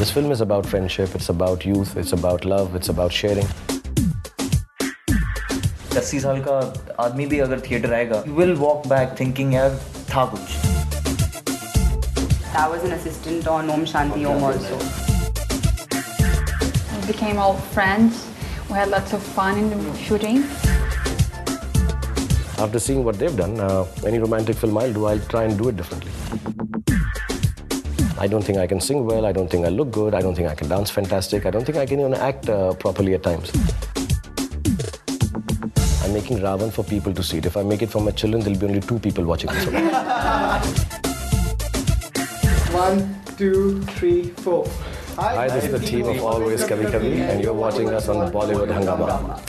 This film is about friendship, it's about youth, it's about love, it's about sharing. 80 साल का आदमी भी अगर थिएटर आएगा, you will walk back thinking यार था कुछ. I was an assistant on Om Shanti Om also. We became all friends. We had lots of fun in the shooting. After seeing what they've done, any romantic film I'll do, I'll try and do it differently. I don't think I can sing well, I don't think I look good, I don't think I can dance fantastic, I don't think I can even act properly at times. I'm making Ra.One for people to see it. If I make it for my children, there'll be only 2 people watching this. 1, 2, 3, 4. Hi, this is the team of Always Kabhi Kabhi, and you're watching us on the Bollywood Hungama.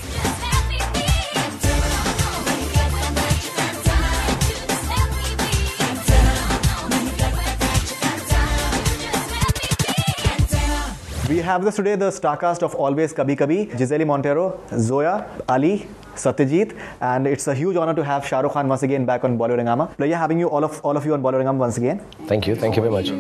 We have this today, the star cast of Always Kabhi Kabhi, Giselle, Monteiro, Zoya, Ali, Satyajit, and it's a huge honor to have Shahrukh Khan once again back on Bollywood Hungama. Pleasure having you all of you on Bollywood Hungama once again. Thank you very much.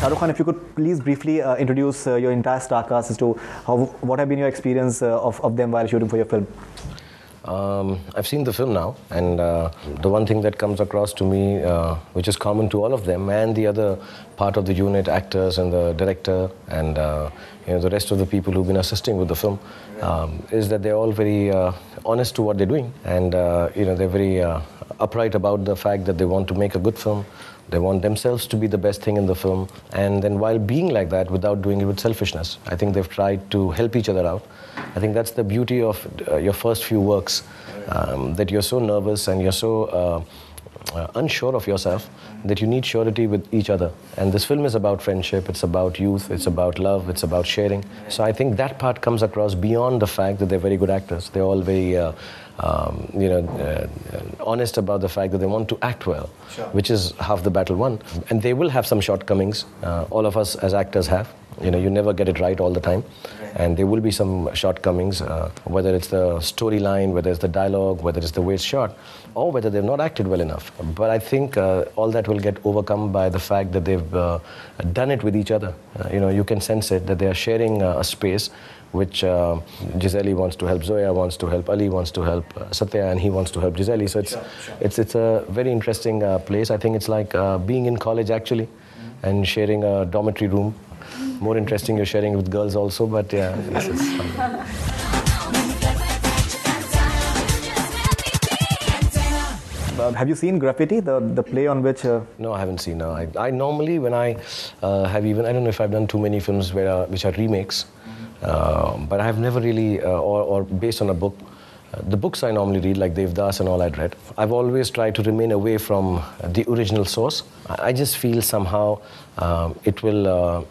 Shahrukh Khan, if you could please briefly introduce your entire star cast as to what have been your experience of them while shooting for your film. I've seen the film now, and the one thing that comes across to me, which is common to all of them, and the other part of the unit, actors and the director, and the rest of the people who've been assisting with the film, is that they're all very honest to what they're doing, and they're very upright about the fact that they want to make a good film. They want themselves to be the best thing in the film, and then while being like that, without doing it with selfishness. I think they've tried to help each other out. I think that's the beauty of your first few works, that you're so nervous and you're so unsure of yourself that you need surety with each other. And this film is about friendship, it's about youth, it's about love, it's about sharing. So I think that part comes across beyond the fact that they're very good actors. They're all very honest about the fact that they want to act well, sure, which is half the battle won. And they will have some shortcomings. All of us as actors have. You never get it right all the time. And there will be some shortcomings, whether it's the storyline, whether it's the dialogue, whether it's the way it's shot, or whether they've not acted well enough. But I think all that will get overcome by the fact that they've done it with each other. You can sense it, that they are sharing a space which Giselle wants to help Zoya, wants to help Ali, wants to help Satya, and he wants to help Giselle. So it's a very interesting place. I think it's like being in college actually, and sharing a dormitory room. More interesting, you're sharing with girls also, but yeah, this is fun. Have you seen Graffiti, the play on which... No, I haven't seen. No. I normally, when I have even... I don't know if I've done too many films which are remakes, but I have never really, or based on a book. The books I normally read, like Devdas and all I'd read, I've always tried to remain away from the original source. I just feel somehow it will,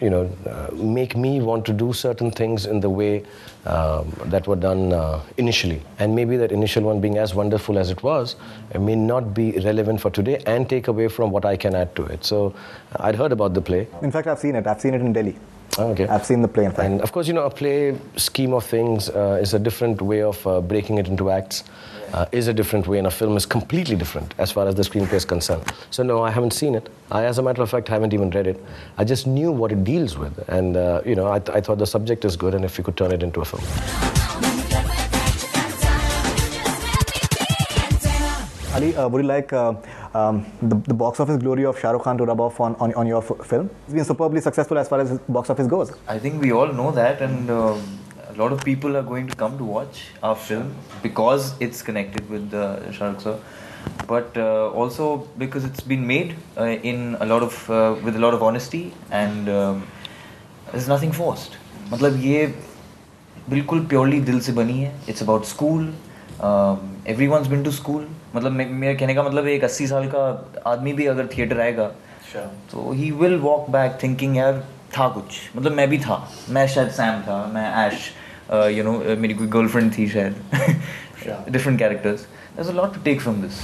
make me want to do certain things in the way that were done initially. And maybe that initial one being as wonderful as it was, it may not be relevant for today and take away from what I can add to it. So I'd heard about the play. In fact, I've seen it. I've seen it in Delhi. Okay. I've seen the play, in fact. And of course, a play scheme of things is a different way of breaking it into acts, is a different way, and a film is completely different as far as the screenplay is concerned. So no, I haven't seen it. I, as a matter of fact, haven't even read it. I just knew what it deals with, and I thought the subject is good, and if you could turn it into a film. Ali, would you like the box office glory of Shahrukh Khan to rub off on your film? It's been superbly successful as far as box office goes. I think we all know that, and a lot of people are going to come to watch our film because it's connected with Shahrukh sir, but also because it's been made in with a lot of honesty, and there's nothing forced. मतलब ये बिल्कुल purely दिल से बनी है. It's about school. Everyone's been to school. मतलब मेरे कहने का मतलब एक 80 साल का आदमी भी अगर थिएटर आएगा, तो he will walk back thinking यार था कुछ. मतलब मैं भी था. मैं शायद सैम था. मैं ऐश. मेरी कोई गर्लफ्रेंड थी शायद. Different characters. There's a lot to take from this.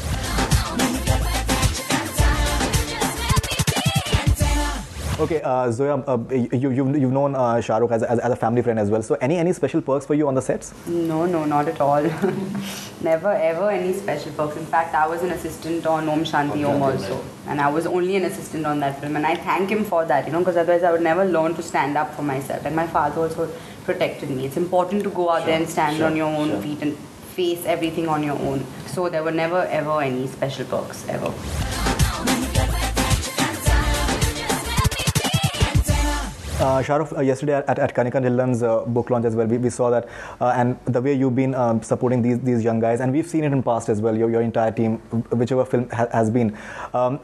Okay, Zoya, you've known Shahrukh as a family friend as well. So any special perks for you on the sets? No, not at all. Never ever any special perks. In fact, I was an assistant on Om Shanti Om also. And I was only an assistant on that film. And I thank him for that, because otherwise I would never learn to stand up for myself. And my father also protected me. It's important to go out there and stand on your own feet and face everything on your own. So there were never ever any special perks, ever. Shahrukh, yesterday at Kanika Dhillon's book launch as well, we saw that, and the way you've been supporting these young guys, and we've seen it in past as well, your entire team, whichever film has been.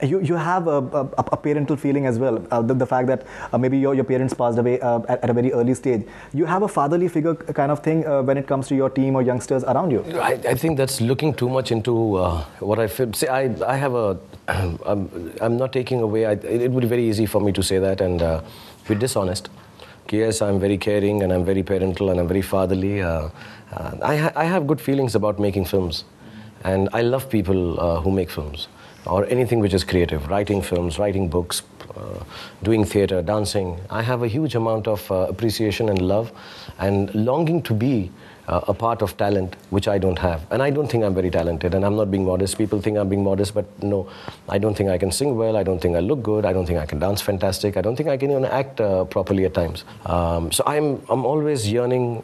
You have a parental feeling as well, the fact that maybe your parents passed away at a very early stage. You have a fatherly figure kind of thing when it comes to your team or youngsters around you. I think that's looking too much into what I feel. See, I have a... I'm not taking away... it would be very easy for me to say that and be dishonest. Yes, I'm very caring and I'm very parental and I'm very fatherly. I have good feelings about making films. And I love people who make films or anything which is creative. Writing films, writing books, doing theatre, dancing. I have a huge amount of appreciation and love and longing to be a part of talent which I don't have. And I don't think I'm very talented, and I'm not being modest. People think I'm being modest, but no, I don't think I can sing well, I don't think I look good, I don't think I can dance fantastic, I don't think I can even act properly at times. So I'm always yearning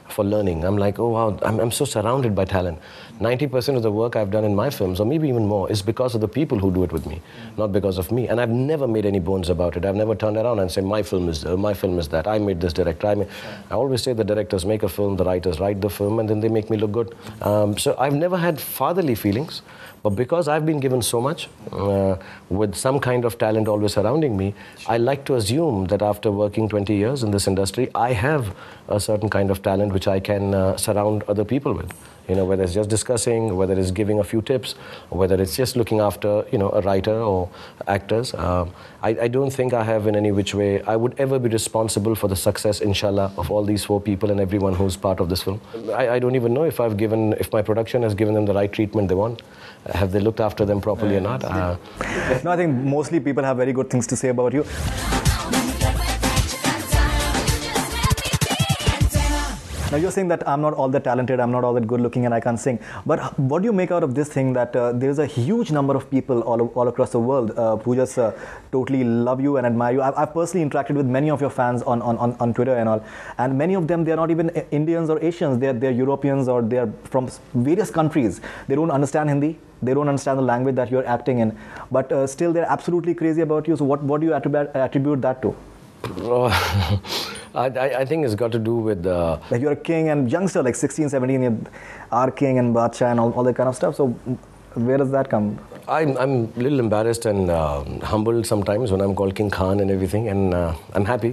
for learning. I'm like, oh wow, I'm so surrounded by talent. 90% of the work I've done in my films, or maybe even more, is because of the people who do it with me, not because of me. And I've never made any bones about it. I've never turned around and said, my film is that, I made this director. I always say the directors make a film, the writers write the film, and then they make me look good. So I've never had fatherly feelings, but because I've been given so much, with some kind of talent always surrounding me, I like to assume that after working 20 years in this industry, I have a certain kind of talent which I can surround other people with. Whether it's just discussing, whether it's giving a few tips, or whether it's just looking after, a writer or actors. I don't think I have in any which way, I would ever be responsible for the success, inshallah, of all these 4 people and everyone who's part of this film. I don't even know if my production has given them the right treatment they want. Have they looked after them properly or not? No, I think mostly people have very good things to say about you. Now you're saying that I'm not all that talented, I'm not all that good looking and I can't sing. But what do you make out of this thing that there's a huge number of people all across the world who just totally love you and admire you? I've personally interacted with many of your fans on Twitter and all. And many of them, they're not even Indians or Asians. They're Europeans or they're from various countries. They don't understand Hindi. They don't understand the language that you're acting in. But still, they're absolutely crazy about you. So what do you attribute that to? I think it's got to do with... Like you're a king and youngster, like 16, 17, you're our king and Badshah and all that kind of stuff. So where does that come? I'm a little embarrassed and humbled sometimes when I'm called King Khan and everything. And I'm happy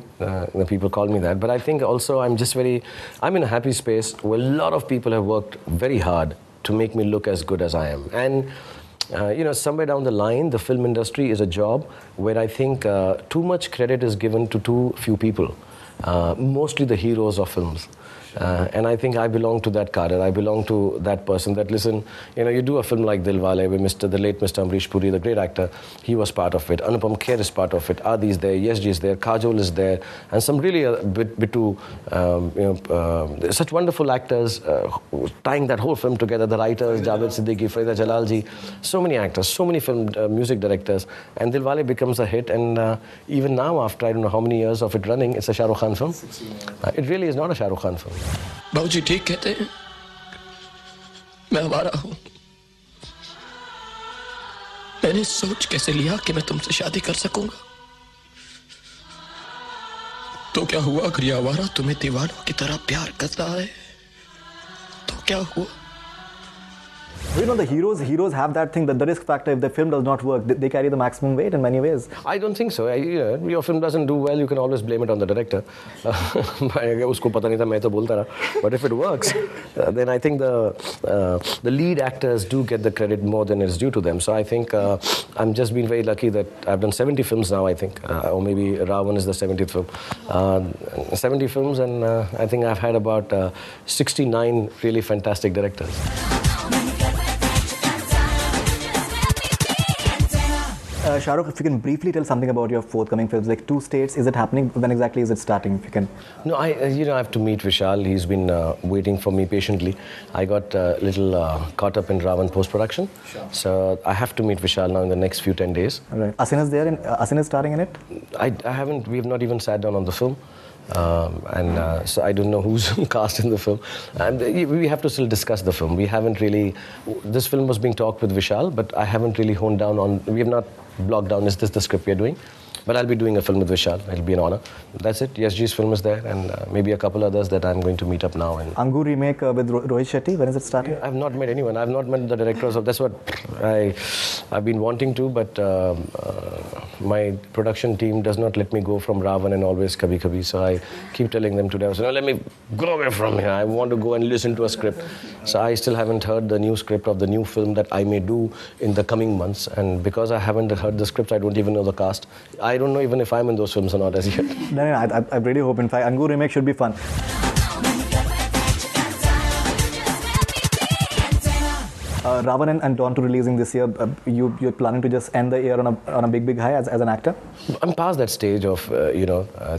when people call me that. But I think also I'm in a happy space where a lot of people have worked very hard to make me look as good as I am. And somewhere down the line, the film industry is a job where I think too much credit is given to too few people, mostly the heroes of films. And I think I belong to that cadre. I belong to that person that, listen, you do a film like Dilwale with the late Mr. Amrish Puri, the great actor. He was part of it. Anupam Kher is part of it. Adi is there. Yash is there. Kajol is there. And some really such wonderful actors tying that whole film together. The writers, Javed Siddiqui, Farida Jalalji. So many actors, so many film music directors. And Dilwale becomes a hit. And even now, after I don't know how many years of it running, it's a Shahrukh Khan film. It really is not a Shahrukh Khan film. बाबूजी ठीक कहते हैं मैं आवारा हूं मैंने सोच कैसे लिया कि मैं तुमसे शादी कर सकूंगा तो क्या हुआ अगर ये आवारा तुम्हें दीवानों की तरह प्यार करता है तो क्या हुआ The heroes have that thing, that the risk factor, if the film does not work, they carry the maximum weight in many ways. I don't think so. Your film doesn't do well, you can always blame it on the director. Usko pata nahi tha, main to bolta raha. But if it works, then I think the lead actors do get the credit more than is due to them. So I think I'm just been very lucky that I've done 70 films now, I think. Or maybe Ra.One is the 70th film. 70 films, and I think I've had about 69 really fantastic directors. Shahrukh, if you can briefly tell something about your forthcoming films, like 2 states, is it happening? When exactly is it starting? If you can. No, I have to meet Vishal. He's been waiting for me patiently. I got a little caught up in Ra.One post-production. Sure. So I have to meet Vishal now in the next few 10 days. All right. Asin is there, Asin is starring in it? I haven't, we have not even sat down on the film. So I don't know who's cast in the film. And we have to still discuss the film. We haven't really, this film was being talked with Vishal, but I haven't really honed down on, we have not blocked down, is this the script we are doing? But I'll be doing a film with Vishal. It'll be an honor. That's it. Yashji's film is there, and maybe a couple others that I'm going to meet up now. And Angoor remake with Rohit Shetty. When is it starting? I've not met anyone. I've not met the directors of. That's what I've been wanting to, but my production team does not let me go from Ra.One and always Kabhi Kabhi. So I keep telling them today, no, let me go away from here. I want to go and listen to a script. So I still haven't heard the new script of the new film that I may do in the coming months. And because I haven't heard the script, I don't even know the cast. I don't know even if I'm in those films or not as yet. No, I really hope. In fact, Angoor remake should be fun. Ra.One and Don to releasing this year. You're planning to just end the year on a big high as an actor? I'm past that stage of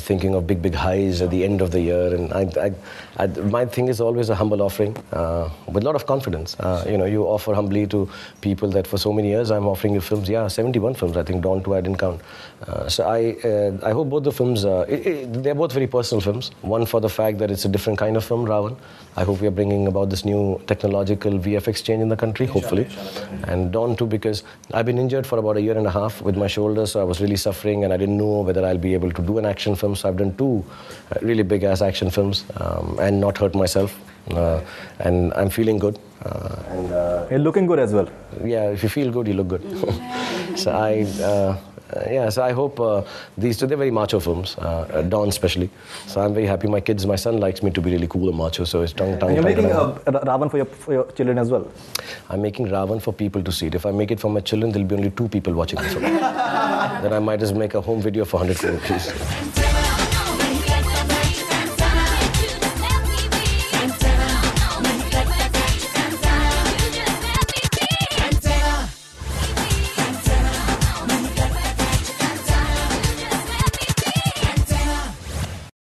thinking of big highs at the end of the year, and my thing is always a humble offering with a lot of confidence. You offer humbly to people that for so many years I'm offering you films. Yeah, 71 films. I think Don 2 I didn't count. So I hope both the films they're both very personal films. One for the fact that it's a different kind of film, Ra.One. I hope we are bringing about this new technological VFX change in the country, hopefully. And Don 2 because I've been injured for about a year and a half with my shoulder, so I was really suffering and I didn't know whether I'll be able to do an action film. So I've done 2 really big ass action films and not hurt myself. And I'm feeling good. You're looking good as well. Yeah, if you feel good, you look good. So so I hope these 2, they're very macho films, Don especially. So I'm very happy. My son likes me to be really cool and macho, so it's tongue. And you're making Ra.One for your children as well? I'm making Ra.One for people to see it. If I make it for my children, there'll be only 2 people watching the film. Then I might just make a home video for 100 crore rupees.